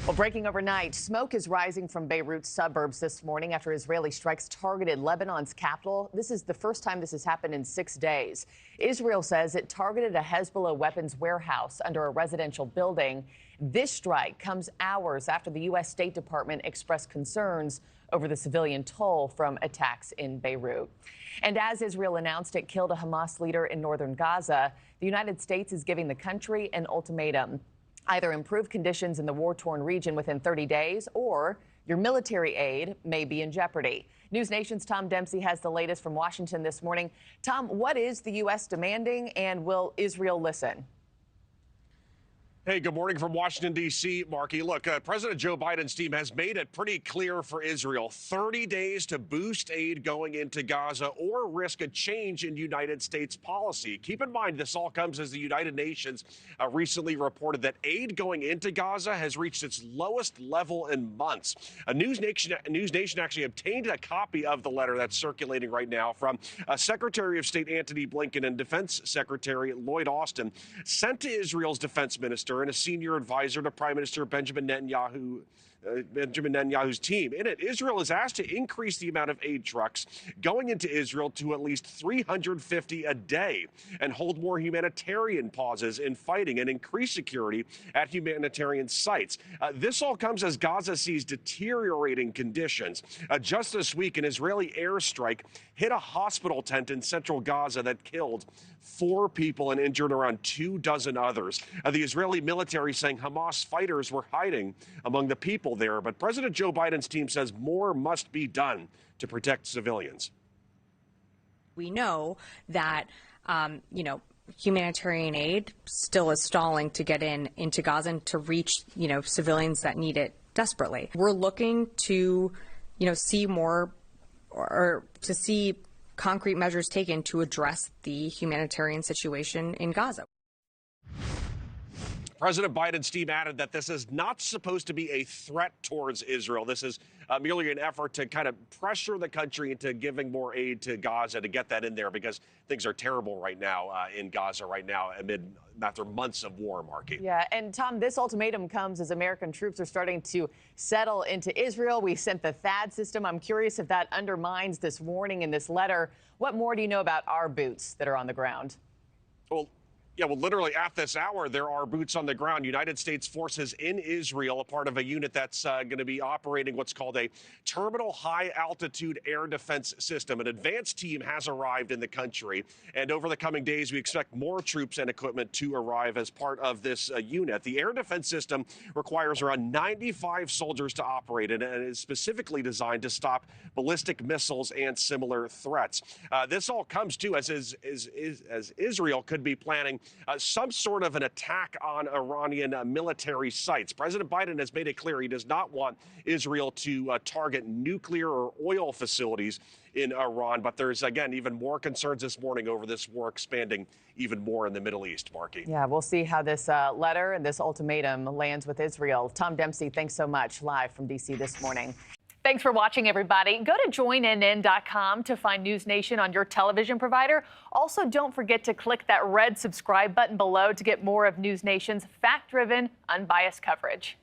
Well, breaking overnight, smoke is rising from Beirut suburbs this morning after Israeli strikes targeted Lebanon's capital. This is the first time this has happened in 6 days. Israel says it targeted a Hezbollah weapons warehouse under a residential building. This strike comes hours after the U.S. State Department expressed concerns over the civilian toll from attacks in Beirut. And as Israel announced it killed a Hamas leader in northern Gaza, the United States is giving the country an ultimatum. Either improve conditions in the war-torn region within 30 days or your military aid may be in jeopardy. NewsNation's Tom Dempsey has the latest from Washington this morning. Tom, what is the U.S. demanding, and will Israel listen? Hey, good morning from Washington, D.C., Markie. Look, President Joe Biden's team has made it pretty clear for Israel 30 days to boost aid going into Gaza or risk a change in United States policy. Keep in mind, this all comes as the United Nations recently reported that aid going into Gaza has reached its lowest level in months. NewsNation actually obtained a copy of the letter that's circulating right now from Secretary of State Antony Blinken and Defense Secretary Lloyd Austin, sent to Israel's defense minister and a senior advisor to Prime Minister Benjamin Netanyahu's team. In it, Israel is asked to increase the amount of aid trucks going into Israel to at least 350 a day and hold more humanitarian pauses in fighting and increase security at humanitarian sites. This all comes as Gaza sees deteriorating conditions. Just this week, an Israeli airstrike hit a hospital tent in central Gaza that killed 4 people and injured around 24 others. The Israeli military saying Hamas fighters were hiding among the people there, but President Joe Biden's team says more must be done to protect civilians. We know that, humanitarian aid still is stalling to get into Gaza and to reach, civilians that need it desperately. We're looking to, see more or to see concrete measures taken to address the humanitarian situation in Gaza. President Biden's team added that this is not supposed to be a threat towards Israel. This is merely an effort to kind of pressure the country into giving more aid to Gaza to get that in there because things are terrible right now in Gaza right now after months of war, Markie. Yeah, and Tom, this ultimatum comes as American troops are starting to settle into Israel. We sent the THAAD system. I'm curious if that undermines this warning in this letter. What more do you know about our boots that are on the ground? Well, literally at this hour, there are boots on the ground. United States forces in Israel, a part of a unit that's going to be operating what's called a terminal high altitude air defense system. An advanced team has arrived in the country. And over the coming days, we expect more troops and equipment to arrive as part of this unit. The air defense system requires around 95 soldiers to operate it and is specifically designed to stop ballistic missiles and similar threats. This all comes to as Israel could be planning some sort of an attack on Iranian military sites. President Biden has made it clear he does not want Israel to target nuclear or oil facilities in Iran. But there's, again, even more concerns this morning over this war expanding even more in the Middle East, Markie. Yeah, we'll see how this letter and this ultimatum lands with Israel. Tom Dempsey, thanks so much, live from D.C. this morning. Thanks for watching, everybody. Go to joinnn.com to find NewsNation on your television provider. Also, don't forget to click that red subscribe button below to get more of NewsNation's fact-driven, unbiased coverage.